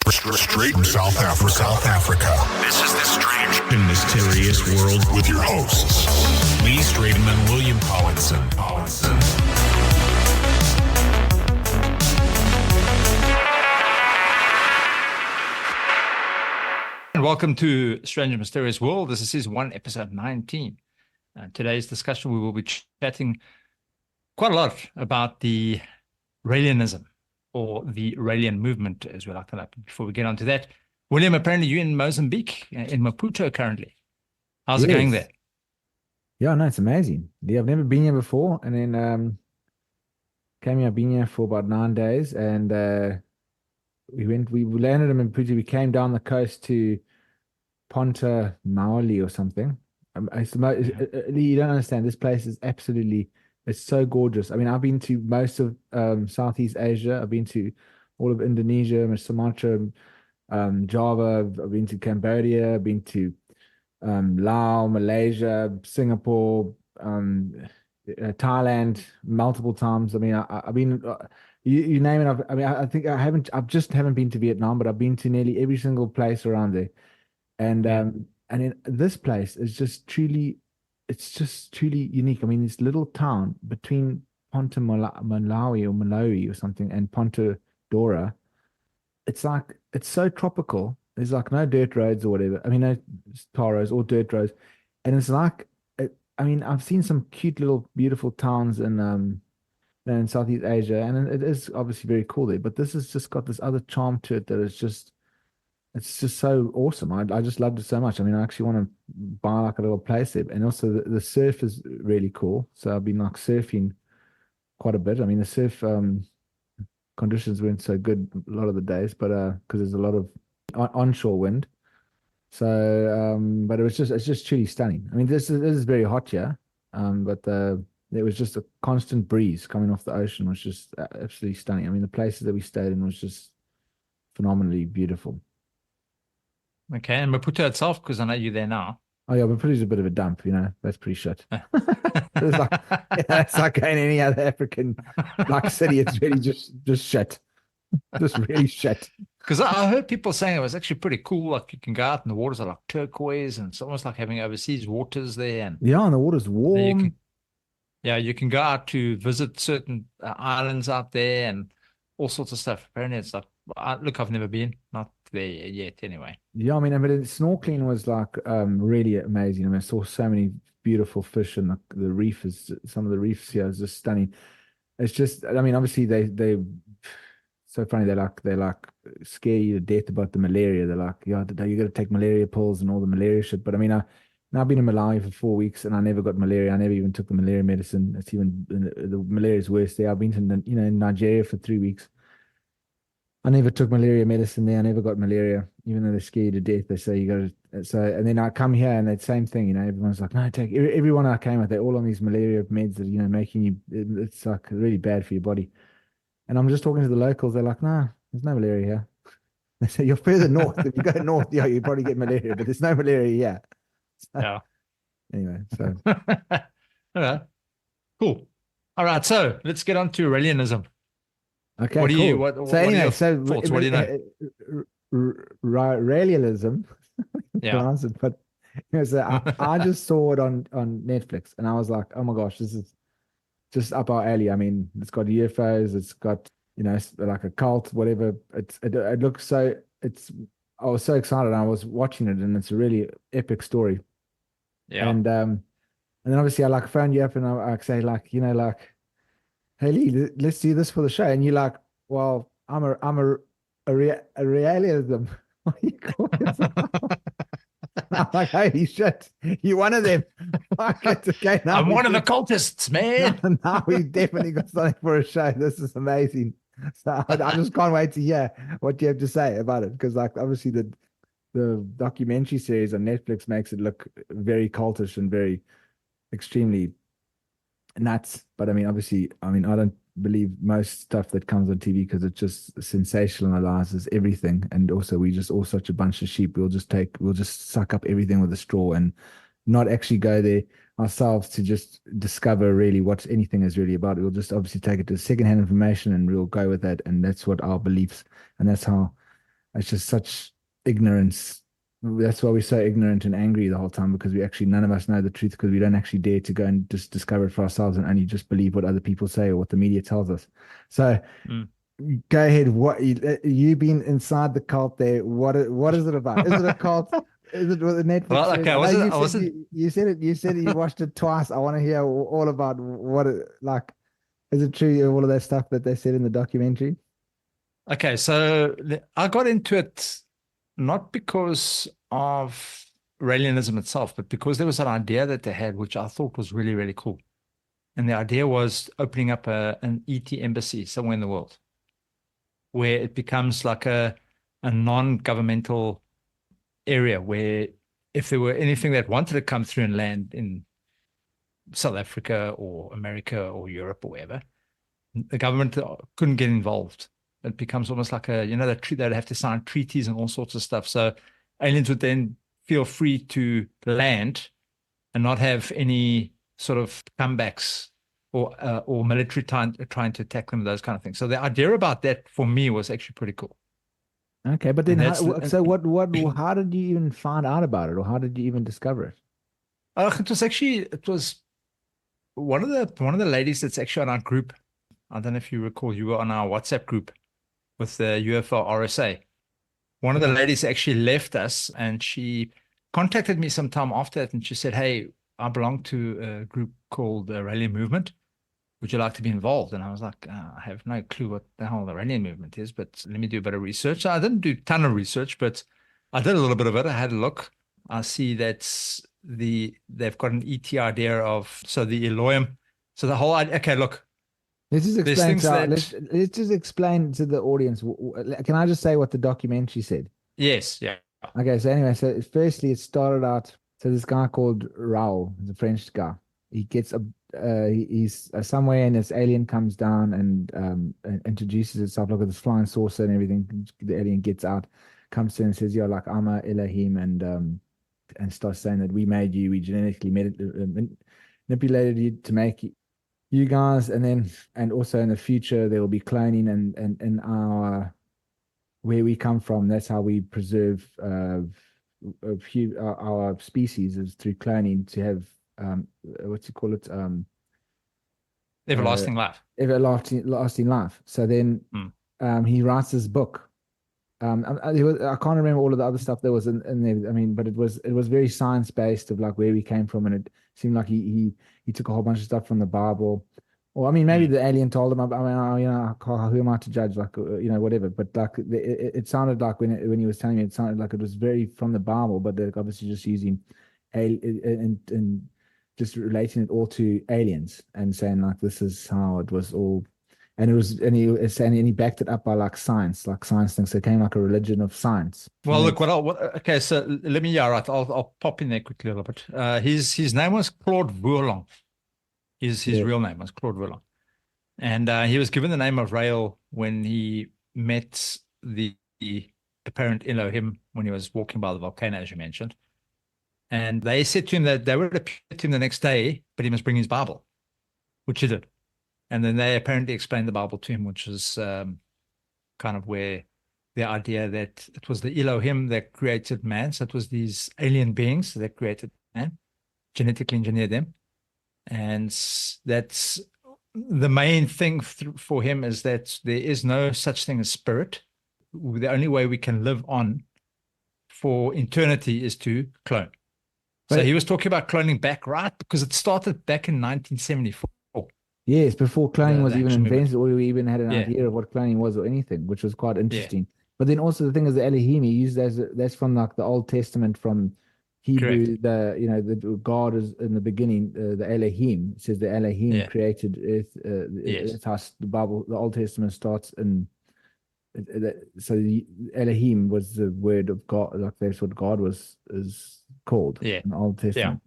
Straight from South Africa. This is the strange and mysterious world with your hosts, Lee Stratum and William Collinson. And welcome to Strange and Mysterious World. This is season 1, episode 19. Today's discussion, we will be chatting quite a lot about the Raelianism, or the Raelian Movement, as we like to know. Before we get on to that, William, apparently you're in Mozambique, in Maputo currently. How's it going there? Yeah, no, it's amazing. Yeah, I've never been here before, and then came here. I've been here for about 9 days, and we landed in Maputo. We came down the coast to Ponta Maoli or something. You don't understand. This place is absolutely. It's so gorgeous. I mean, I've been to most of Southeast Asia. I've been to all of Indonesia, Sumatra, Java. I've been to Cambodia. I've been to Laos, Malaysia, Singapore, Thailand multiple times. I mean, I've been, you name it. I think I just haven't been to Vietnam, but I've been to nearly every single place around there. And in this place is just truly. It's just truly unique. I mean, this little town between Ponta Malawi or something and Ponta Dora, it's so tropical. There's like no dirt roads or whatever. I mean, no tar roads or dirt roads. And it's I've seen some cute little beautiful towns in Southeast Asia, and it is obviously very cool there. But this has just got this other charm to it that is just, it's just so awesome. I just loved it so much. I mean, I actually want to buy like a little place there. And also the surf is really cool. So I've been like surfing quite a bit. I mean, the surf conditions weren't so good a lot of the days, but because there's a lot of onshore wind. So, but it's just truly stunning. I mean, this is very hot here, but there was just a constant breeze coming off the ocean, which was just absolutely stunning. I mean, the places that we stayed in was just phenomenally beautiful. Okay, and Maputo itself, because I know you're there now. Oh yeah, Maputo's a bit of a dump, that's pretty shit. It's like going any other African like city. It's really just shit, just really shit. Because I heard people saying it was actually pretty cool. Like you can go out and the waters are like turquoise, and it's almost like having overseas waters there. And yeah, and the water's warm. You can go out to visit certain islands out there and all sorts of stuff. Apparently, it's like, look, I've never been, not there yet anyway. Yeah, I mean, but snorkeling was like really amazing. I mean, I saw so many beautiful fish, and the reef some of the reefs here is just stunning. It's just, I mean, obviously they so funny. They like scare you to death about the malaria. They're like, yeah, you got to take malaria pills and all the malaria shit. But I mean, I've been in Malawi for 4 weeks and I never got malaria. I never even took the malaria medicine. It's even the malaria is worse there. I've been to in Nigeria for 3 weeks. I never took malaria medicine there. I never got malaria, even though they scare you to death. They say you got to. So, and then I come here and that same thing. Everyone's like, no, take everyone I came with. They're all on these malaria meds that making you. It's like really bad for your body. And I'm just talking to the locals. They're like, no, there's no malaria here. They say you're further north. If you go north, yeah, you probably get malaria, but there's no malaria here. So, yeah. Anyway, so. All right. Cool. All right. So let's get on to Raelianism. Okay, what do cool. you? What are your thoughts? What do you know? Raelianism. Yeah. But so I just saw it on Netflix, and I was like, oh my gosh, this is just up our alley. I mean, it's got UFOs, it's got like a cult, whatever. It looks so. I was so excited. I was watching it, and it's a really epic story. Yeah. And then obviously I like phone you up, and I say like, hey Lee, let's do this for the show. And you're like, well, I'm a Raelianism. What do you call it? I'm like, holy shit, you're one of them. Okay, now I'm one of the cultists, man. Now we definitely got something for a show. This is amazing. So I just can't wait to hear what you have to say about it, because like obviously the documentary series on Netflix makes it look very cultish and very extremely nuts. But I mean, obviously, I don't believe most stuff that comes on TV because it just sensationalizes everything. And also we just all such a bunch of sheep. We'll just suck up everything with a straw and not actually go there ourselves to just discover really what anything is really about. We'll just obviously take it to secondhand information and we'll go with that. And that's what our beliefs, and that's how It's just such ignorance. That's why we're so ignorant and angry the whole time, because none of us know the truth, because we don't actually dare to go and just discover it for ourselves and only just believe what other people say or what the media tells us. So go ahead. What you've been inside the cult there? What is it about? Is it a cult? Is it what the Netflix? Well, okay, you said it. You said you watched it twice. I want to hear all about what it like. Is it true, all of that stuff that they said in the documentary? Okay, so I got into it not because of Raelianism itself, but because there was an idea that they had, which I thought was really, really cool. And the idea was opening up an ET embassy somewhere in the world, where it becomes like a non-governmental area where if there were anything that wanted to come through and land in South Africa or America or Europe or wherever, the government couldn't get involved. It becomes almost like they'd have to sign treaties and all sorts of stuff. So aliens would then feel free to land and not have any sort of comebacks or military trying to attack them, those kind of things. So the idea about that for me was actually pretty cool. Okay, but then how did you even find out about it, or how did you even discover it? It was one of the ladies that's actually on our group. I don't know if you recall, you were on our WhatsApp group with the UFO RSA. One of the ladies actually left us, and she contacted me sometime after that, and she said, "Hey, I belong to a group called the Raelian Movement. Would you like to be involved?" And I was like, I have no clue what the hell the Raelian Movement is, but let me do a bit of research. So I didn't do a ton of research, but I did a little bit of it. I had a look. I see that they've got an ET idea of, so the Elohim. So the whole idea, okay, look. Let's just explain to the audience. Can I just say what the documentary said? Yes, yeah. Okay, so anyway, so firstly it started out, so this guy called Raoul, the French guy, he gets he's somewhere, and this alien comes down and introduces itself, like with this flying saucer and everything. The alien gets out, comes to him and says, "Yeah, like I'm a Elohim," and starts saying that we made you, we genetically manipulated you to make you guys, and also in the future there will be cloning, and in our where we come from, that's how we preserve our species, is through cloning, to have what you call it, everlasting life. Everlasting life. So then he writes this book. I can't remember all of the other stuff that was in there. I mean, but it was very science based, of like where we came from, and it seemed like he took a whole bunch of stuff from the Bible. Or I mean, maybe the alien told him. I mean, who am I to judge? Like, whatever. But like, it sounded like when he was telling me, it sounded like it was very from the Bible, but they're obviously just using and just relating it all to aliens, and saying like this is how it was all. And he was saying, and he backed it up by like science things. So it came like a religion of science. Well, look, okay, so let me, right, I'll pop in there quickly a little bit. His name was Claude Vourlong. His real name was Claude Vourlong. And he was given the name of Rael when he met the apparent Elohim when he was walking by the volcano, as you mentioned. And they said to him that they would appear to him the next day, but he must bring his Bible, which he did. And then they apparently explained the Bible to him, which is kind of where the idea that it was the Elohim that created man. So it was these alien beings that created man, genetically engineered them. And that's the main thing for him, is that there is no such thing as spirit. The only way we can live on for eternity is to clone. So he was talking about cloning back, right? Because it started back in 1974. Yes, before cloning was even invented, or we even had an idea of what cloning was or anything, which was quite interesting. Yeah. But then also the thing is, the Elohim he used that's from like the Old Testament, from Hebrew. Correct. The God is in the beginning. The Elohim, it says the Elohim created earth. Yes. That's how the Bible, the Old Testament starts in. So the Elohim was the word of God. Like that's what God is called in the Old Testament.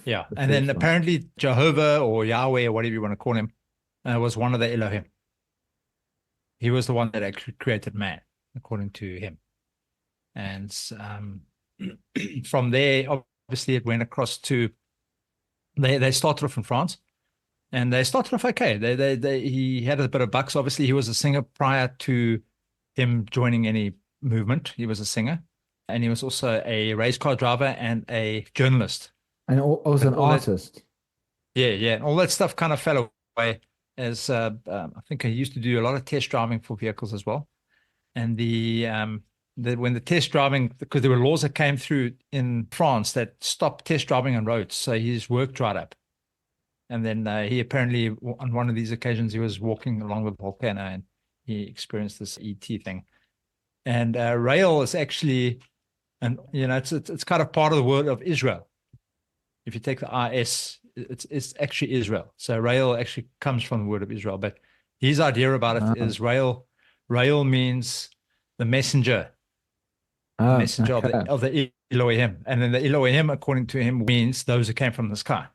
Yeah. And then apparently Jehovah or Yahweh or whatever you want to call him was one of the Elohim. He was the one that actually created man, according to him. And from there, obviously, it went across to, they started off in France, and they started off okay. He had a bit of bucks. Obviously, he was a singer prior to him joining any Movement. He was a singer, and he was also a race car driver and a journalist. And also an artist. Yeah. And all that stuff kind of fell away as I think he used to do a lot of test driving for vehicles as well. And when the test driving, because there were laws that came through in France that stopped test driving on roads, so his work dried up. And then he apparently, on one of these occasions, he was walking along the volcano and he experienced this ET thing. And Rael is actually, and it's kind of part of the word of Israel. If you take the IS, it's actually Israel. So Rael actually comes from the word of Israel. But his idea about it is Rael means the messenger. The messenger of the Elohim. And then the Elohim, according to him, means those who came from the sky.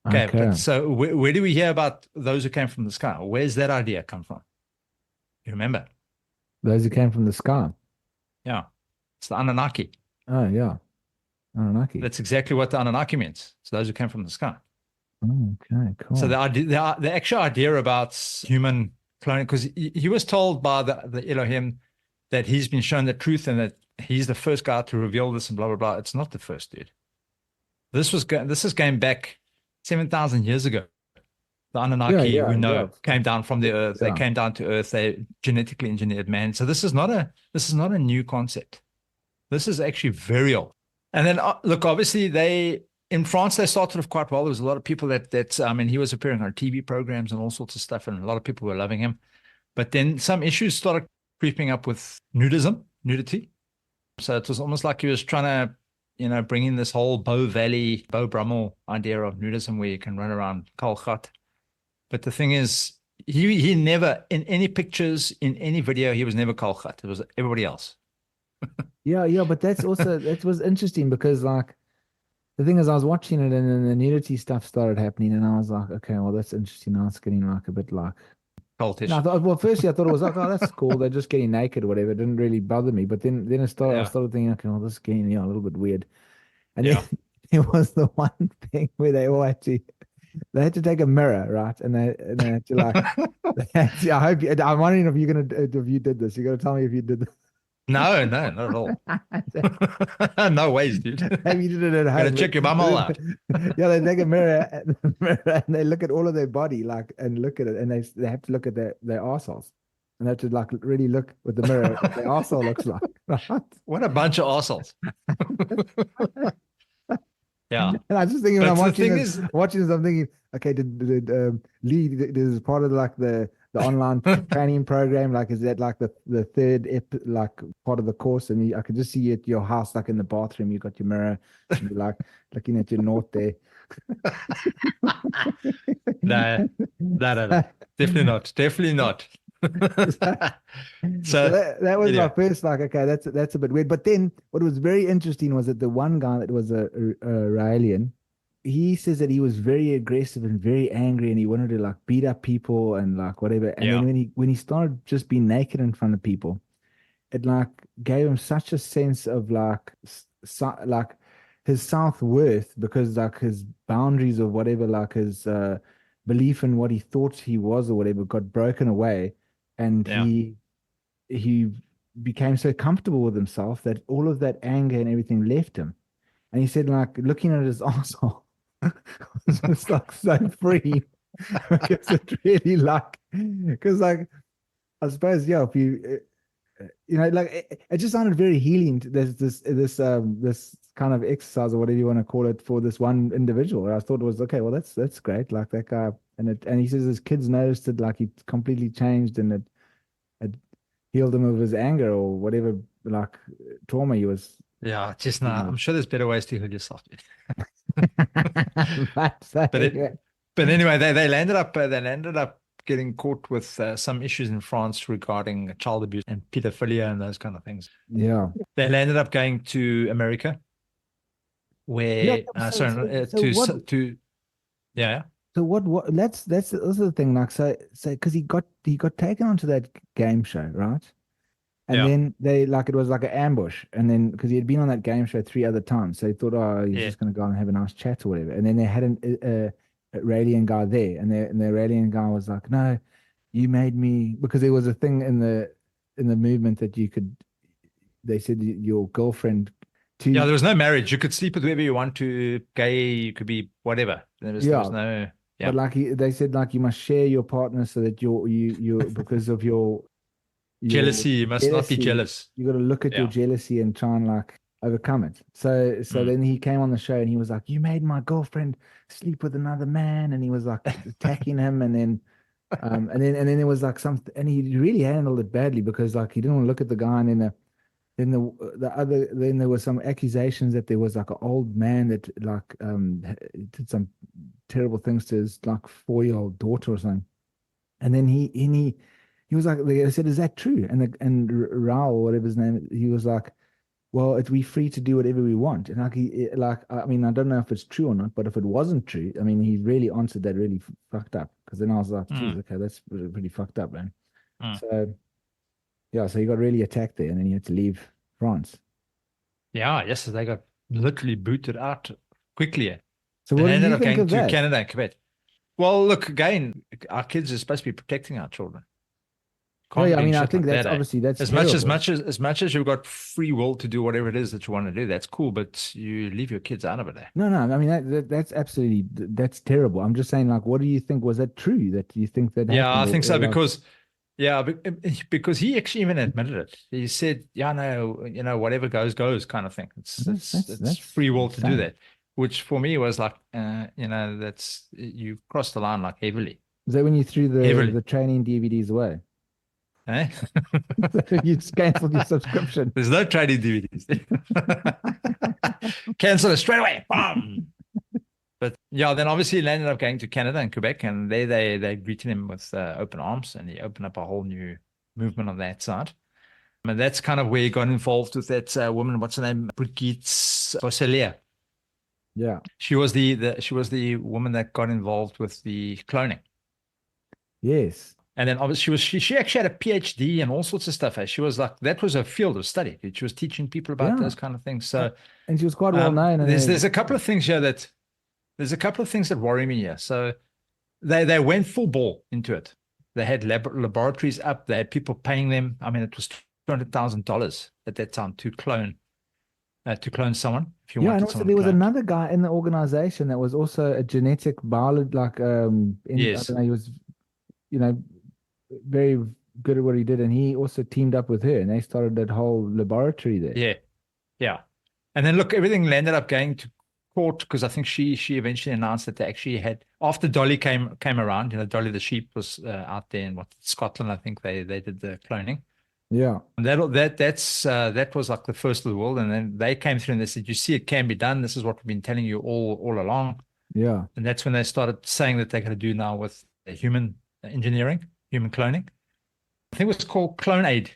Okay. But so where do we hear about those who came from the sky? Where's that idea come from? You remember? Those who came from the sky. Yeah. It's the Anunnaki. Oh, yeah. Anunnaki. That's exactly what the Anunnaki means. So those who came from the sky. Okay, cool. So the actual idea about human cloning, because he was told by the Elohim that he's been shown the truth and that he's the first guy to reveal this and blah, blah, blah. It's not the first, dude. This is going back 7,000 years ago. The Anunnaki, we know, came down from the earth. They came down to earth. They genetically engineered man. So this is not a new concept. This is actually very old. And then look, obviously in France, they started off quite well. There was a lot of people that he was appearing on TV programs and all sorts of stuff, and a lot of people were loving him. But then some issues started creeping up with nudity. So it was almost like he was trying to, bring in this whole Beau Brummel idea of nudism where you can run around Kolchat. But the thing is, he never, in any pictures, in any video, he was never Kolchat. It was everybody else. Yeah, but that was interesting because like the thing is I was watching it and then the nudity stuff started happening and I was like, okay, well that's interesting. Now it's getting like a bit like cultish. No, firstly I thought it was like, oh, that's cool. They're just getting naked or whatever. It didn't really bother me. But then I started thinking, okay, well this is getting a little bit weird. And then it was the one thing where they had to take a mirror, right? And they had to like I'm wondering if you did this. You're gonna tell me if you did this. No, not at all. No ways, dude. Maybe you did it at home. Gotta check your bum all out. Yeah, they take a mirror and they look at all of their body, and look at it, and they have to look at their arseholes. And they have to like really look with the mirror what their arsehole looks like. Right? What a bunch of arseholes. Yeah. And I was just thinking when I'm watching this, I'm thinking, okay, did Lee, this is part of like the online training program, like is that like the third like part of the course? And I could just see you at your house, like in the bathroom, you got your mirror, and you're like looking at your north there. No, definitely not. So that was my first like, okay, that's a bit weird. But then what was very interesting was that the one guy that was a Raelian, he says that he was very aggressive and very angry and he wanted to like beat up people and like whatever. And then when he started just being naked in front of people, it like gave him such a sense of like his self-worth, because like his boundaries of whatever, like his belief in what he thought he was or whatever got broken away. And he became so comfortable with himself that all of that anger and everything left him. And he said like looking at his asshole was just like so free, because it really like, because like I suppose if you like it just sounded very healing. There's this kind of exercise or whatever you want to call it for this one individual. I thought it was okay. Well, that's great. Like that guy, and he says his kids noticed it, like he completely changed, and it healed him of his anger or whatever like trauma he was. Yeah, just not. I'm sure there's better ways to heal yourself. But anyway, they ended up getting caught with some issues in France regarding child abuse and pedophilia and those kind of things. Yeah, they ended up going to America, where So what? That's the thing. Like so because he got taken onto that game show, right? And then they like it was like an ambush, and then because he had been on that game show 3 other times, so he thought, oh, he's just going to go and have a nice chat or whatever. And then they had a Raelian guy there, and the Raelian guy was like, no, you made me, because there was a thing in in the movement that you could. They said your girlfriend. Yeah, there was no marriage. You could sleep with whoever you want to, gay, you could be whatever. There was no, But like they said, like you must share your partner so that you because of your jealousy, you must not be jealous. You got to look at your jealousy and try and like overcome it. So then he came on the show and he was like, "You made my girlfriend sleep with another man," and he was like attacking him, and then it was like something, and he really handled it badly because like he didn't want to look at the guy, and then there was some accusations that there was like an old man that like did some terrible things to his like 4-year-old daughter or something, and then he was like, they said, "Is that true?" And Raul, whatever his name, he was like, "Well, we free to do whatever we want." And I mean, I don't know if it's true or not, but if it wasn't true, I mean, he really answered that really fucked up. Because then I was like, "Geez, okay, that's pretty fucked up, man." So yeah, so he got really attacked there, and then he had to leave France. Yeah, yes, they got literally booted out quickly. So what do you think of that? Canada and Quebec. Well, look, again, our kids are supposed to be protecting our children. I mean, I think that's obviously that's as much as you've got free will to do whatever it is that you want to do. That's cool, but you leave your kids out of it. No, I mean that's absolutely that's terrible. I'm just saying, like, what do you think? Was that true? That you think that? Yeah, I think so because he actually even admitted it. He said, "Yeah, no, whatever goes, kind of thing." It's free will to do that, which for me was like, that's you crossed the line like heavily. Is that when you threw the training DVDs away? Eh? You canceled your subscription. There's no training DVDs. Cancel it straight away. Bam! But yeah, then obviously he ended up going to Canada and Quebec, and they greeted him with open arms, and he opened up a whole new movement on that side. And that's kind of where he got involved with that woman. What's her name? Brigitte Bosselier. Yeah, she was the woman that got involved with the cloning. Yes. And then obviously she actually had a PhD and all sorts of stuff. She was like, that was a field of study. She was teaching people about those kind of things. So, and she was quite well known. There's a couple of things here that worry me here. So they went full ball into it. They had laboratories up. They had people paying them. I mean, it was $200,000 at that time to clone someone. If you and also there was another guy in the organization that was also a genetic biologist, like yes. I don't know, he was, very good at what he did, and he also teamed up with her, and they started that whole laboratory there. Yeah. And then look, everything landed up going to court because I think she eventually announced that they actually had, after Dolly came around, Dolly the sheep was out there in Scotland. I think they did the cloning. Yeah, and that was like the first of the world, and then they came through and they said, "You see, it can be done. This is what we've been telling you all along." Yeah, and that's when they started saying that they're going to do now with human engineering, human cloning. I think it was called Clone Aid,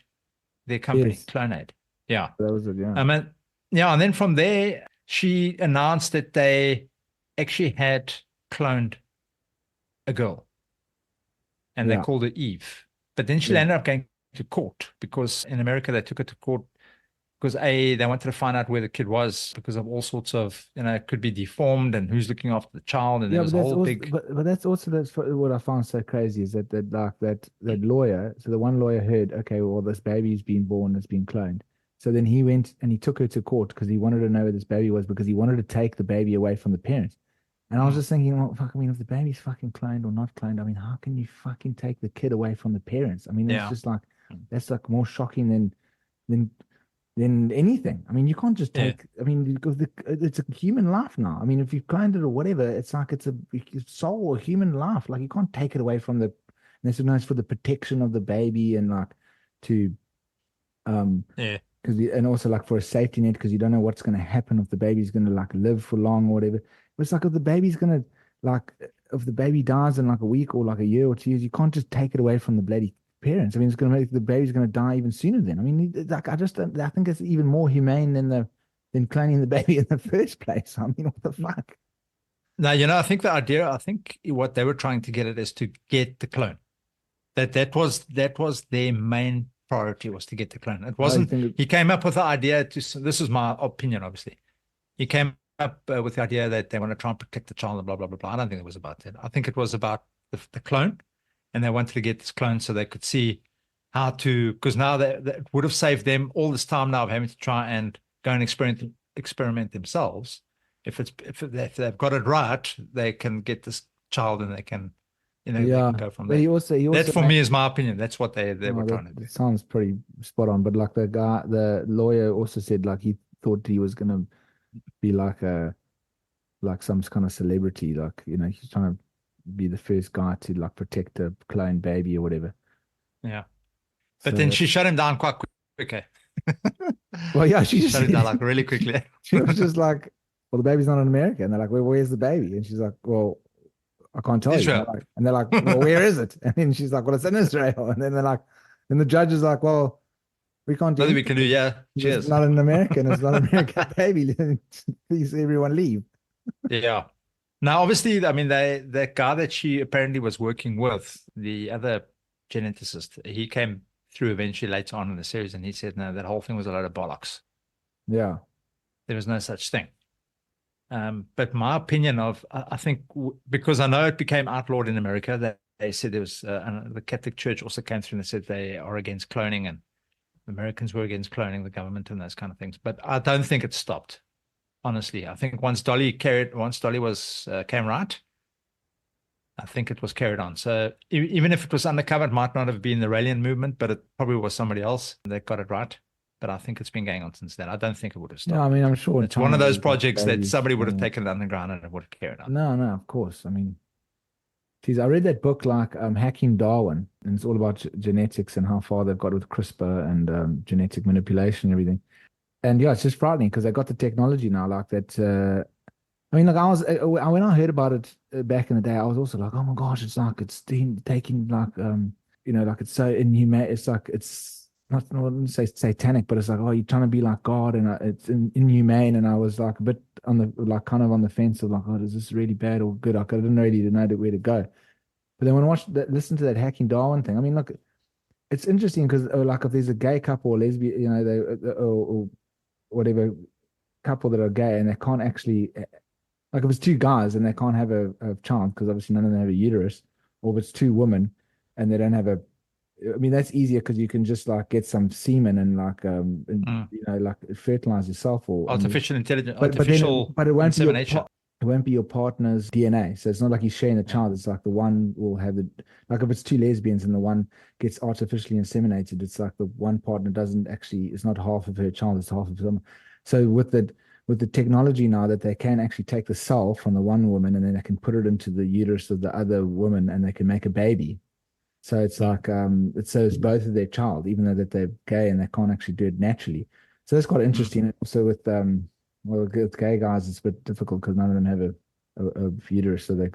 their company, yes. Clone Aid. Yeah, that was it. Yeah, and then from there, she announced that they actually had cloned a girl, and they called her Eve. But then she ended up going to court because in America they took her to court because they wanted to find out where the kid was because of all sorts of it could be deformed and who's looking after the child, and there was a whole big. But that's what I found so crazy is that lawyer. So the one lawyer heard, okay, well, this baby's been born, it's been cloned. So then he went and he took her to court because he wanted to know where this baby was because he wanted to take the baby away from the parents. And I was just thinking, well, fuck, I mean, if the baby's fucking cloned or not cloned, I mean, how can you fucking take the kid away from the parents? I mean, it's just like, that's like more shocking than anything. I mean, you can't just take, I mean, because it's a human life now. I mean, if you've cloned it or whatever, it's like it's a soul or human life. Like you can't take it away from and they said, no, it's for the protection of the baby and like to, and also like for a safety net because you don't know what's going to happen if the baby's going to like live for long or whatever. But it's like if the baby's going to like if the baby dies in like a week or like a year or 2 years, you can't just take it away from the bloody parents. I mean, it's going to make the baby's going to die even sooner. Then I mean, like I think it's even more humane than cloning the baby in the first place. I mean, what the fuck? Now I think what they were trying to get at is to get the clone. That was their main priority was to get the clone. It wasn't. He came up with the idea to. This is my opinion, obviously. He came up with the idea that they want to try and protect the child and blah blah blah blah. I don't think it was about that. I think it was about the clone, and they wanted to get this clone so they could see how to, because now that would have saved them all this time now of having to try and go and experiment themselves. If they've got it right, they can get this child and they can, they can go from But there. he also That for me is my opinion. That's what they were trying to do. That sounds pretty spot on. But like the lawyer also said, like he thought he was gonna be like some kind of celebrity, like he's trying to be the first guy to like protect a clone baby or whatever. Yeah, but then she shut him down quite quickly. Well, yeah, she just shut him down like really quickly. She was just like, "Well, the baby's not in America," and they're like, "Well, where's the baby?" And she's like, "Well, I can't tell you." And they're like, "Well, where is it?" And then she's like, "Well, it's in Israel." And then they're like, and the judge is like, "Well, we can't do nothing we can do." Yeah, cheers. It's not an American. It's not an American baby. Please, everyone leave. Yeah. Now, obviously, I mean, the guy that she apparently was working with, the other geneticist, he came through eventually later on in the series, and he said, no, that whole thing was a load of bollocks. Yeah. There was no such thing. But my opinion I think, because I know it became outlawed in America, that they said there was, the Catholic Church also came through and they said they are against cloning, and Americans were against cloning, the government and those kind of things. But I don't think it stopped. Honestly, I think once Dolly was came right, I think it was carried on. So even if it was undercover, it might not have been the Raelian Movement, but it probably was somebody else that got it right. But I think it's been going on since then. I don't think it would have stopped. No, I mean, I'm sure it's one of those projects that somebody would have taken it underground and it would have carried on. No, of course. I mean, geez, I read that book like Hacking Darwin, and it's all about genetics and how far they've got with CRISPR and genetic manipulation and everything. And yeah, it's just frightening because they got the technology now like that. I mean, like when I heard about it back in the day, I was also like, oh my gosh, it's like it's taking like like it's so inhumane. It's like it's not I wouldn't say satanic, but it's like, oh, you're trying to be like God, and it's inhumane. And I was like a bit on the kind of on the fence of like, oh, is this really bad or good? Like I didn't really know where to go. But then when I listen to that Hacking Darwin thing, I mean, look, it's interesting because like if there's a gay couple or lesbian, they or whatever couple that are gay and they can't actually, like if it's two guys and they can't have a child because obviously none of them have a uterus, or if it's two women and they don't have I mean that's easier because you can just like get some semen and like like fertilize yourself or artificial intelligence, but it won't insemination. It won't be your partner's DNA. So it's not like you're sharing a child. It's like the one will have like if it's two lesbians and the one gets artificially inseminated, it's like the one partner doesn't actually, it's not half of her child, it's half of them. So with the technology now that they can actually take the cell from the one woman and then they can put it into the uterus of the other woman and they can make a baby. So it's like, it's both of their child, even though that they're gay and they can't actually do it naturally. So that's quite interesting. Also with, well, with gay guys, it's a bit difficult because none of them have a uterus, so they're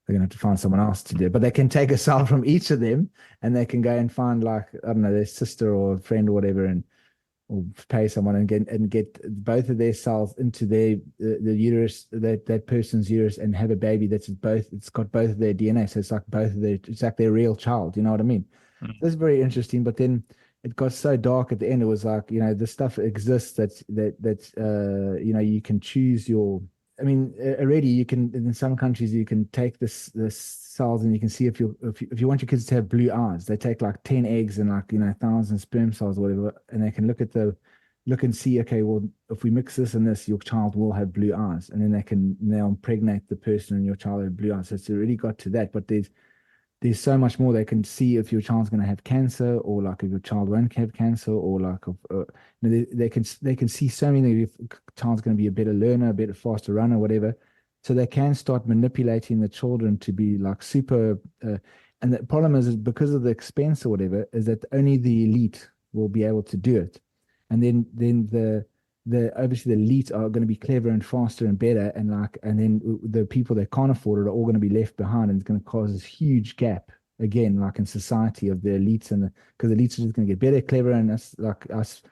going to have to find someone else to do it. But they can take a cell from each of them, and they can go and find like I don't know their sister or friend or whatever, or pay someone and get both of their cells into the uterus that person's uterus and have a baby it's got both of their DNA, so it's like it's like their real child. You know what I mean? So that's very interesting. But then it got so dark at the end. It was like, this stuff exists that you can choose your, I mean, already you can, in some countries, you can take this cells and you can see if you want your kids to have blue eyes, they take like 10 eggs and like, 1,000 sperm cells or whatever. And they can look and see, okay, well, if we mix this and this, your child will have blue eyes. And then they'll impregnate the person and your child will have blue eyes. So it's already got to that, but there's so much more. They can see if your child's going to have cancer, or like if your child won't have cancer, or like they can see so many. If your child's going to be a better learner, a better faster runner, whatever. So they can start manipulating the children to be like super. And the problem is because of the expense or whatever, is that only the elite will be able to do it, and then obviously the elite are going to be clever and faster and better, and then the people that can't afford it are all going to be left behind, and it's going to cause this huge gap again, like in society, of the elites because the elites are just going to get better, clever, and us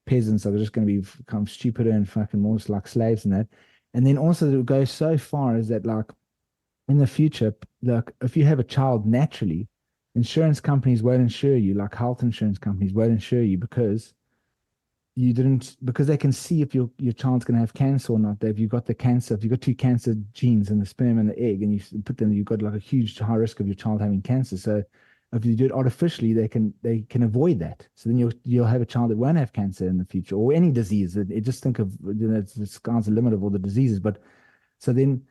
peasants are just going to become stupider and fucking more like slaves and that. And then also it goes so far as that like in the future, like if you have a child naturally, insurance companies won't insure you, like health insurance companies won't insure you because they can see if your child's going to have cancer or not. If you've got the cancer, if you've got two cancer genes in the sperm and the egg, and you put them, you've got like a huge high risk of your child having cancer. So if you do it artificially, they can avoid that. So then you'll have a child that won't have cancer in the future or any disease. Just think of, the sky's the limit of all the diseases. But so then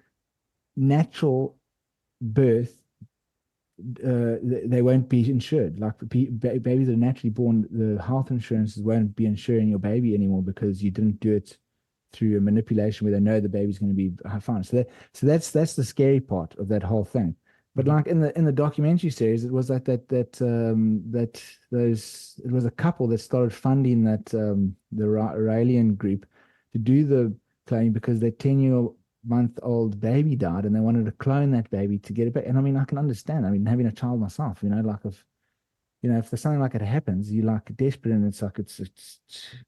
natural birth, they won't be insured. Like babies that are naturally born, the health insurances won't be insuring your baby anymore because you didn't do it through a manipulation where they know the baby's going to be fine. So that's the scary part of that whole thing. But like in the documentary series, it was like it was a couple that started funding that the Raelian group to do the cloning because their 10-month-old baby died and they wanted to clone that baby to get it back. And I mean, I can understand. I mean, having a child myself, like if there's something like it happens, you're like desperate, and it's like it's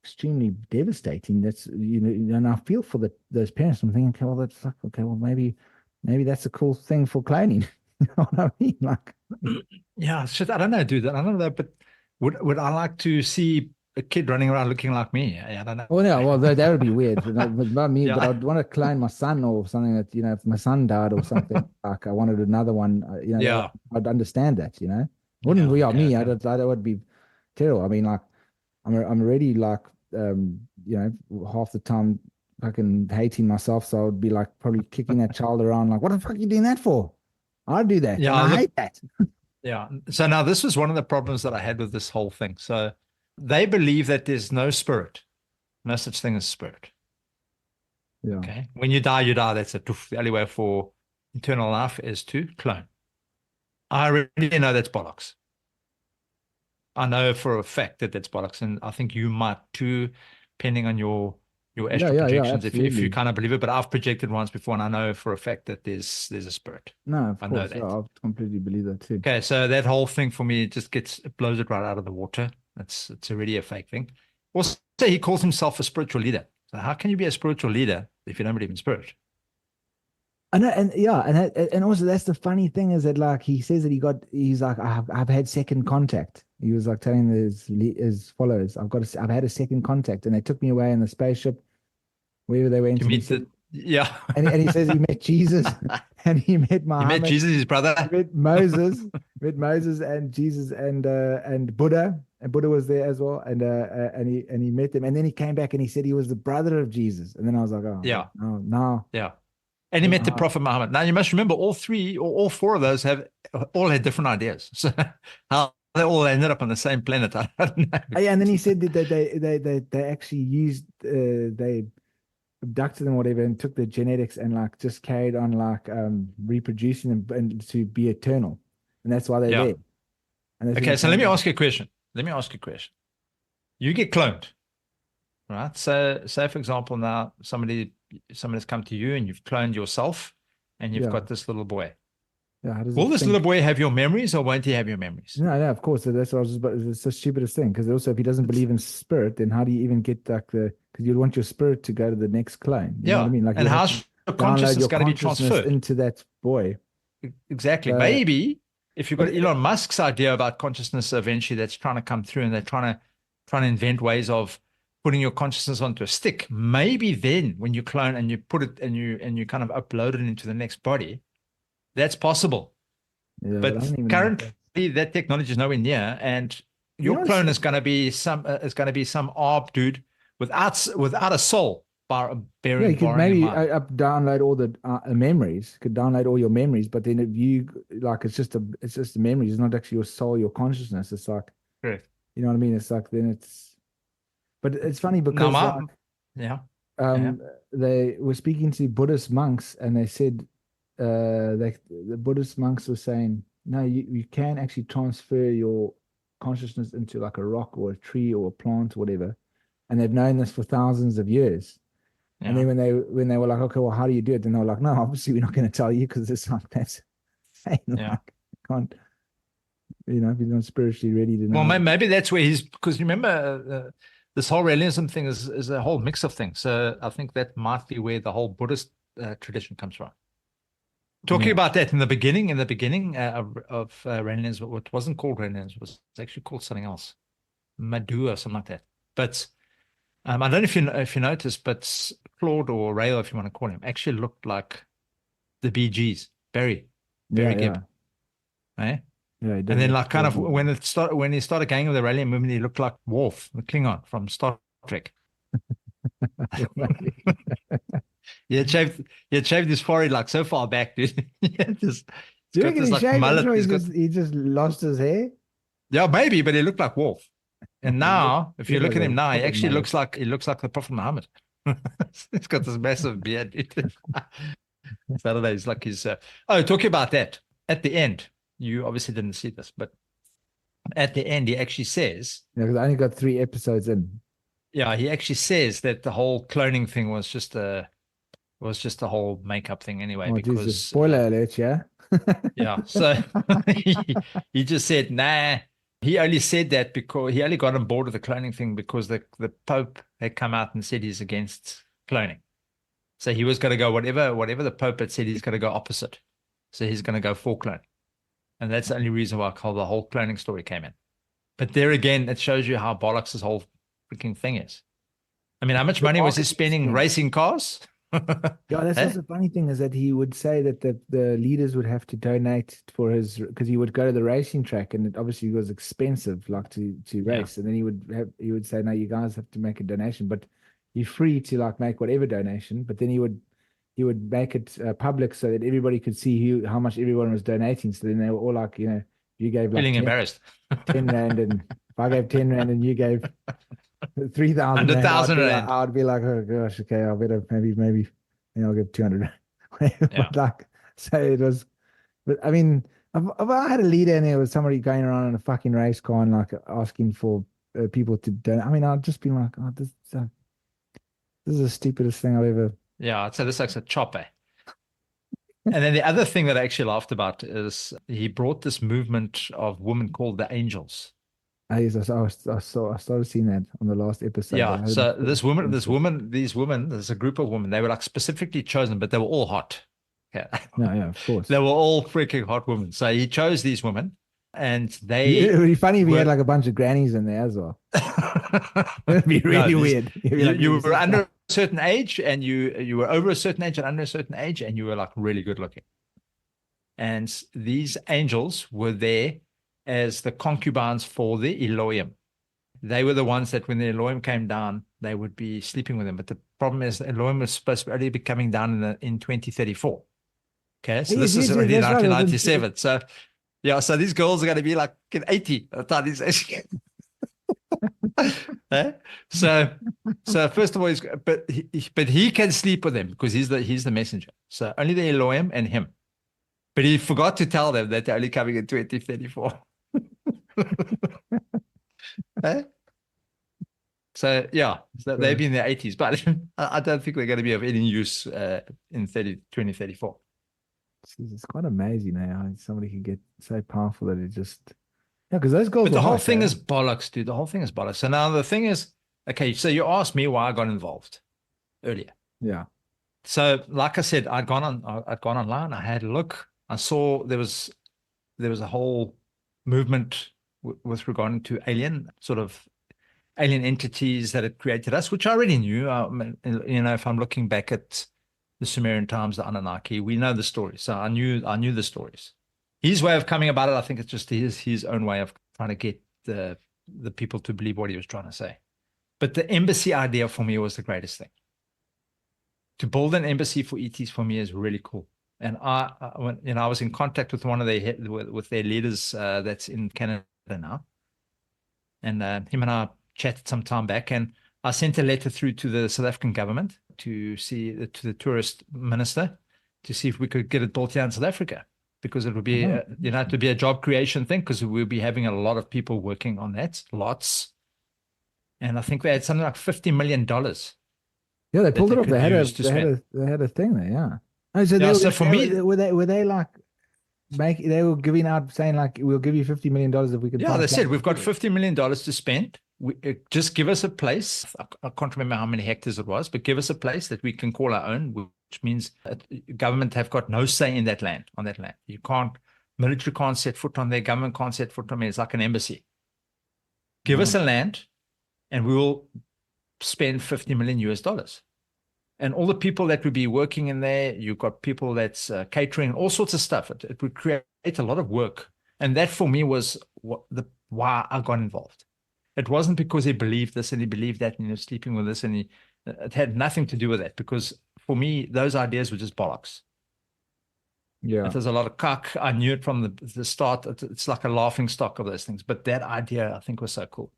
extremely devastating. That's and I feel for those parents. I'm thinking, okay, well that's like, okay, well maybe that's a cool thing for cloning. You know what I mean? Like, yeah, it's just, I don't know, dude. I don't know, but would I like to see a kid running around looking like me? I don't know. well, yeah, well that would be weird. Not me, Yeah. but I'd want to clone my son or something that if my son died or something, like I wanted another one. Yeah. I'd understand that. Wouldn't we? Okay, Me, okay. that would be terrible. I mean, like I'm already like half the time fucking hating myself, so I would be like probably kicking that child around, like, what the fuck are you doing that for? I do that, Yeah, and I look, hate that. yeah. So now this was one of the problems that I had with this whole thing. So they believe that there's no spirit, no such thing as spirit. Yeah. Okay. When you die, you die. That's it. The only way for eternal life is to clone. I already know that's bollocks. I know for a fact that that's bollocks, and I think you might too, depending on your astral projections, if you absolutely. kind of believe it. But I've projected once before, and I know for a fact that there's a spirit. No, of I know course, that. I completely believe that too. Okay, so that whole thing for me it blows it right out of the water. It's already a fake thing. Also, he calls himself a spiritual leader. So how can you be a spiritual leader if you don't believe in spirit? I know, and also that's the funny thing is that like he says that he's like I've had second contact. He was like telling his followers, I've had a second contact, and they took me away in the spaceship wherever they went To meet yeah. and he says he met Jesus and he met He Muhammad. met Jesus, his brother. He met Moses and Jesus and Buddha, and Buddha was there as well, and he met them, and then he came back and he said he was the brother of Jesus, and then I was like, oh Yeah. no. Yeah. And he met the Prophet Muhammad. Now you must remember all three or all four of those all had different ideas. So how they all ended up on the same planet, I don't know. Yeah, and then he said that they actually used they abducted them or whatever and took their genetics and like just carried on like reproducing them and to be eternal, and that's why they're there. And okay, so let me ask you a question. You get cloned, right? So say for example now somebody's come to you and you've cloned yourself and you've got this little boy. Yeah, how does Will this little boy have your memories or won't he have your memories? No, of course. That's what I was just about. It's the stupidest thing because also if he doesn't believe in spirit, then how do you even get like because you'd want your spirit to go to the next clone. You know what I mean? Like, and how's your consciousness going to be transferred into that boy? Exactly. Maybe if you've got Elon Musk's idea about consciousness eventually that's trying to come through and they're trying to invent ways of putting your consciousness onto a stick, maybe then when you clone and you put it and you kind of upload it into the next body, that's possible. Yeah, but currently that technology is nowhere near, and your clone is going to be some arb dude without a soul. Yeah, you could maybe download all the memories. Could download all your memories, but then if you like, it's just the memories. It's not actually your soul, your consciousness. It's like, correct. You know what I mean? It's like then it's, but it's funny because they were speaking to Buddhist monks, and they said the Buddhist monks were saying, no, you can actually transfer your consciousness into like a rock or a tree or a plant or whatever, and they've known this for thousands of years. Yeah. And then when they were like, okay, well, how do you do it? Then they were like, no, obviously we're not going to tell you because it's not that. Yeah, like, can't. If you're not spiritually ready to know. Well, maybe that's where because remember this whole Raelianism thing is a whole mix of things. So I think that might be where the whole Buddhist tradition comes from. Talking about that in the beginning of Raelianism, what wasn't called Raelianism was actually called something else, Madhu or something like that. But I don't know if you noticed, but Claude or Rael, if you want to call him, actually looked like the Bee Gees, Barry Gibb. Yeah. Yeah, he did And then look like kind of crazy. when he started going with the Raelian Movement, he looked like Worf, the Klingon from Star Trek. He had shaved his forehead like so far back, dude. He's Do you got reckon this he like shaved? I'm mullet. sure He's got, he just lost his hair. yeah, maybe, but he looked like Worf. And now, if you Looked look like at him a now, he proper actually mullet. looks like the Prophet Muhammad. He's got this massive beard, dude. Saturday is like his. Oh, talking about that at the end, you obviously didn't see this, but at the end, he actually says, Yeah, because I only got 3 episodes in. yeah, he actually says that the whole cloning thing was just a whole makeup thing anyway, Oh, Jesus. because Spoiler alert, yeah? yeah, so he just said, nah. He only said that because he only got on board with the cloning thing because the Pope had come out and said he's against cloning. So he was going to go whatever the Pope had said, he's going to go opposite. So he's going to go for cloning. And that's the only reason why the whole cloning story came in. But there again, it shows you how bollocks this whole freaking thing is. I mean, how much The money was he marketing spending scheme. racing cars? Yeah, that's Eh? also the funny thing is that he would say that the leaders would have to donate for his because he would go to the racing track and it obviously was expensive, like to Yeah. race. And then he would say, no, you guys have to make a donation, but you're free to like make whatever donation. But then he would make it public so that everybody could see how much everyone was donating. So then they were all like, you gave like Feeling embarrassed. 10 rand, and if I gave 10 rand and you gave 3,000 rand, 100,000 rand. I'd be like, oh gosh, okay, I better maybe I'll give 200 rand. Yeah. But like, so it was, but I mean, if I had a leader and there was somebody going around in a fucking race car and like asking for people to donate, I mean, I'd just be like, oh, this is the stupidest thing I've ever. Yeah, I'd say this looks a chopper. And then the other thing that I actually laughed about is he brought this movement of women called the Angels. I started seeing that on the last episode. Yeah. So these women, there's a group of women. They were like specifically chosen, but they were all hot. Yeah. Yeah, of course. They were all freaking hot women. So he chose these women, and It would be funny if he had were- like a bunch of grannies in there as well. It'd be really weird. It'd be like, You were under a certain age, and you were over a certain age and under a certain age, and you were like really good looking. And these angels were there as the concubines for the Elohim. They were the ones that when the Elohim came down, they would be sleeping with them. But the problem is Elohim was supposed to only be coming down in 2034. Okay, so this is already that's right. 1997. So yeah, so these girls are going to be like 80 by the time these Eh? So first of all, but he can sleep with them because he's the messenger. So only the Elohim and him. But he forgot to tell them that they're only coming in 2034. Eh? So yeah, so they've been in their 80s, but I don't think they're going to be of any use in 2034. It's quite amazing how somebody can get so powerful that it just because those girls. But the whole thing is bollocks, dude. The whole thing is bollocks. So now the thing is, okay, so you asked me why I got involved earlier. Yeah. So like I said, I'd gone online. I had a look. I saw there was a whole movement with regarding to alien entities that had created us, which I already knew. If I'm looking back at the Sumerian times, the Anunnaki, we know the story. So I knew the stories. His way of coming about it, I think it's just his own way of trying to get the people to believe what he was trying to say. But the embassy idea for me was the greatest thing. To build an embassy for ETs for me is really cool. And I was in contact with one of their leaders that's in Canada now, and him and I chatted some time back, and I sent a letter through to the South African government to the tourist minister to see if we could get it built here in South Africa, because it would be it would be a job creation thing, because we'll be having a lot of people working on that, lots, and I think they had something like $50 million. Yeah, they pulled it off. They had a thing there. Yeah. Oh, so for me, were they like they were giving out saying like we'll give you $50 million if we could. Yeah, they said we've got $50 million to spend. Just give us a place. I can't remember how many hectares it was, but give us a place that we can call our own, which means government have got no say in that land. On that land, military can't set foot on there. Government can't set foot on there. It's like an embassy. Give us a land, and we will spend $50 million US. And all the people that would be working in there, you've got people that's catering, all sorts of stuff. It would create a lot of work And that for me was why I got involved. It wasn't because he believed this and he believed that, and he was sleeping with this, and it had nothing to do with that, because for me, those ideas were just bollocks. Yeah. There's a lot of cock. I knew it from the start. It's like a laughing stock of those things. But that idea, I think, was so cool.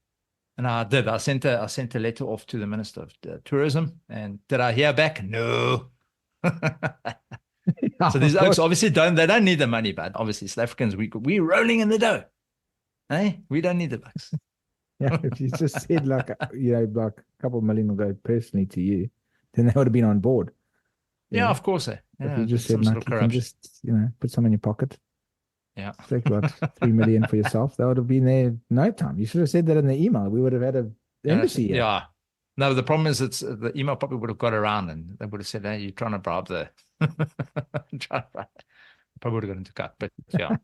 And I did. I sent a letter off to the Minister of Tourism. And did I hear back? No. So these oaks obviously don't need the money, but obviously South Africans, we rolling in the dough. Hey, we don't need the bucks. Yeah, if you just said like like a couple of million will go personally to you, then they would have been on board. Yeah, of course. If you just said, like, you can just, put some in your pocket. Yeah. Take about 3 million for yourself. That would have been there no time. You should have said that in the email. We would have had an embassy. Yeah. No, the problem is the email probably would have got around and they would have said, hey, you're trying to bribe the probably would have got into cut, but yeah.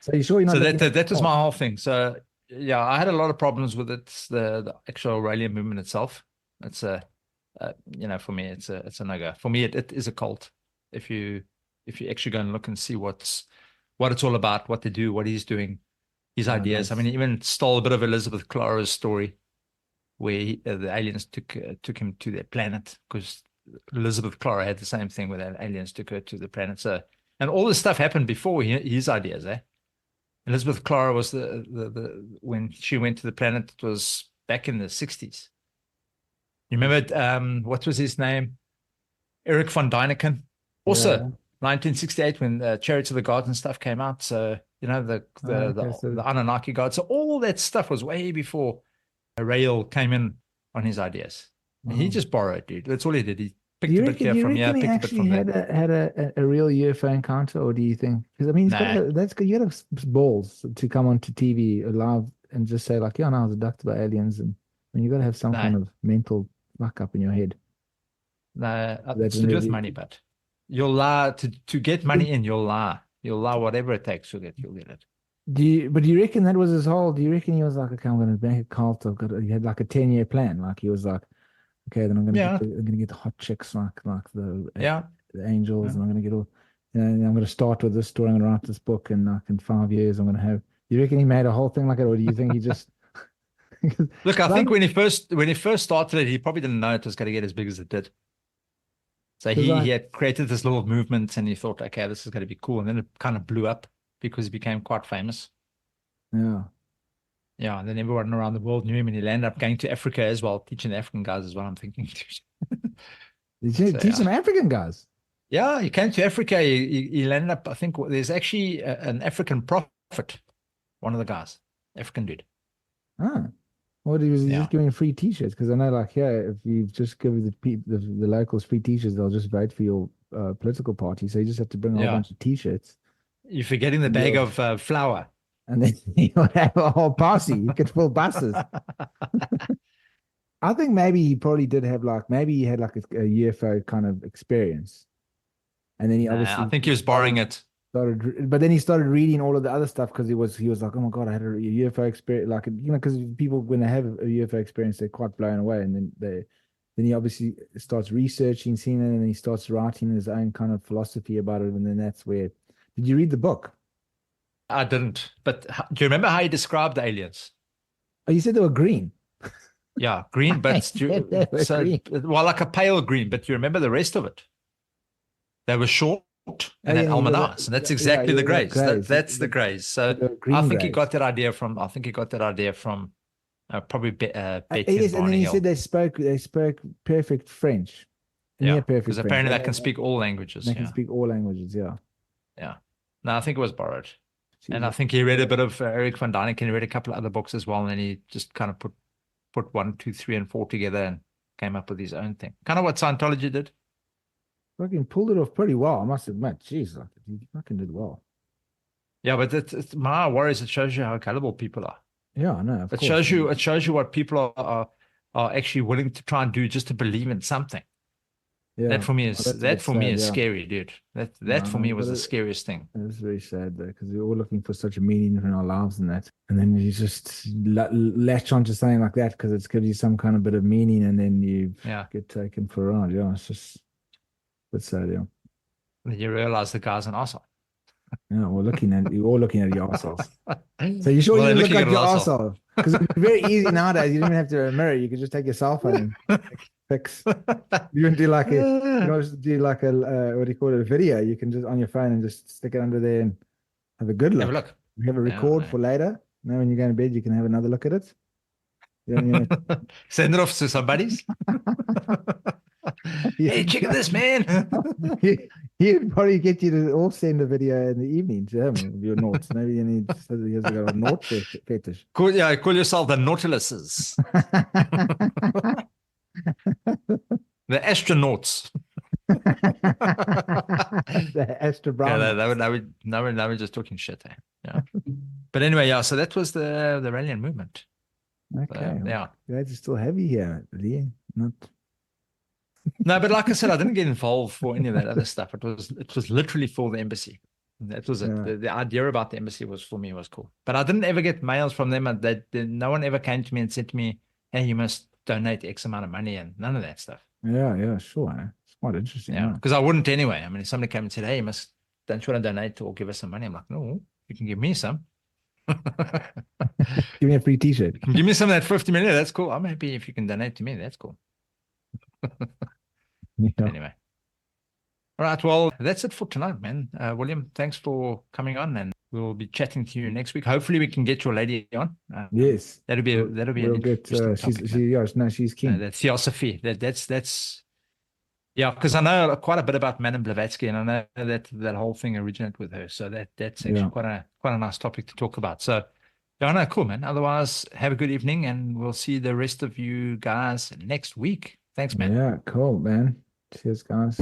So you sure you're not? So that was my whole thing. So yeah, I had a lot of problems with it. The actual Raelian movement itself. It's for me, it's a no-go. For me, it is a cult. If you actually go and look and see what it's all about, what they do, what he's doing, his ideas. Nice. I mean, he even stole a bit of Elizabeth Clara's story, where the aliens took him to their planet, because Elizabeth Clara had the same thing where the aliens took her to the planet. So, and all this stuff happened before his ideas, eh? Elizabeth Clara was when she went to the planet, it was back in the 60s. You remember what was his name? Eric von Däniken. Also, 1968 when Chariots of the Gods and stuff came out. So the Anunnaki gods. So all that stuff was way before Rael came in on his ideas. And he just borrowed, dude. That's all he did. He picked a bit here from here, picked a bit from there. Had a real UFO encounter, or do you think? Because I mean, that's good. You got to have balls to come onto TV live and just say like, "Yeah, no, I was abducted by aliens," and I mean, you got to have some kind of mental fuck up in your head. No, it's to do with money, but you'll lie to get money in. You'll lie. You'll lie whatever it takes to you'll get it. Do you reckon that was his whole? Do you reckon he was like, okay, I'm going to make a cult? He had like a 10-year plan. Like he was like, okay, then I'm going to get the hot chicks, like the angels, and I'm going to get all. I'm going to start with this story. I'm going to write this book, and like in 5 years, I'm going to have. You reckon he made a whole thing like it, or do you think he just? Look, I think when he first started it, he probably didn't know it was going to get as big as it did. So he had created this little movement, and he thought, okay, this is going to be cool, and then it kind of blew up because he became quite famous. Yeah. Yeah, and then everyone around the world knew him, and he landed up going to Africa as well, teaching the African guys as well, I'm thinking. Did you teach some African guys? Yeah, he came to Africa. He landed up, I think there's actually an African prophet, one of the guys, African dude. Oh. Or was he just giving free T-shirts? Because I know, like, if you just give the locals free T-shirts, they'll just vote for your political party. So you just have to bring a whole bunch of T-shirts. You're forgetting the bag of flour. And then you'll have a whole posse. You could fill buses. I think maybe he probably did have maybe he had like a UFO kind of experience. And then he obviously. I think he was borrowing it. But then he started reading all of the other stuff because he was like, oh my God, I had a UFO experience. Like, because people, when they have a UFO experience, they're quite blown away. And then he obviously starts researching, seeing it, and then he starts writing his own kind of philosophy about it. And then that's where. Did you read the book? I didn't. But do you remember how he described the aliens? Oh, you said they were green. Yeah, green, but green. Well, like a pale green. But you remember the rest of it? They were short and had almond eyes, and that's exactly the grays. That's the grays. So I think he got that idea from. Probably Betty and Barney and then he Hill. said they spoke perfect French. Yeah, because apparently they can speak all languages. They can speak all languages. Yeah. Yeah. No, I think it was borrowed. And I think he read a bit of Eric van Däniken. He read a couple of other books as well, and then he just kind of put 1, 2, 3, and 4 together and came up with his own thing. Kind of what Scientology did. Fucking pulled it off pretty well, I must admit. Jeez, he fucking did well. Yeah, but it's my worries. It shows you how gullible people are. Yeah, I know. It shows you what people are actually willing to try and do just to believe in something. Yeah, that for me is scary, dude. That for me was the scariest thing. It was very sad though, because we're all looking for such a meaning in our lives and that, and then you just latch onto something like that because it gives you some kind of bit of meaning, and then you get taken for a ride. Yeah, it's just sad. Yeah. And you realize the guy's an asshole. Yeah, we're looking at you're all looking at your assholes. So you sure Well, you they're didn't look looking like at your an arsehole. arsehole? Because it's very easy nowadays. You don't even have to have a mirror. You can just take your cell phone and fix. You can do like a, you know, just do like a what do you call it, a video. You can just on your phone and just stick it under there and have a good look. Have a look. You have a record for later. Now when you go to bed, you can have another look at it. Send it off to some buddies. Hey, check out this, man. He'd probably get you to all send a video in the evening to him of your noughts. Maybe you need so that he has got a nought fetish. Call yourself the Nautiluses, the astronauts. The Astra Brown. Yeah, now we're just talking shit. Yeah. But anyway, yeah. So that was the Raelian movement. Okay. Yeah. Glad you still have you here, Lee. Not. No, but like I said, I didn't get involved for any of that other stuff. It was literally for the embassy. That was it. Yeah. The idea about the embassy was cool. But I didn't ever get mails from them. And no one ever came to me and said to me, "Hey, you must donate X amount of money," and none of that stuff. Yeah, sure. It's quite interesting. Yeah, because I wouldn't anyway. I mean, if somebody came and said, "Hey, don't you want to donate or give us some money?" I'm like, "No, you can give me some." Give me a free T-shirt. Give me some of that 50 million. That's cool. I'm happy if you can donate to me. That's cool. Yeah. Anyway. All right. Well, that's it for tonight, man. William, thanks for coming on, and we'll be chatting to you next week. Hopefully, we can get your lady on. Yes. That'll be an interesting topic. She's keen. That theosophy. That's yeah, because I know quite a bit about Madame Blavatsky, and I know that whole thing originated with her. So that's actually quite a nice topic to talk about. So yeah, no, cool, man. Otherwise, have a good evening, and we'll see the rest of you guys next week. Thanks, man. Yeah, cool, man. Cheers, guys.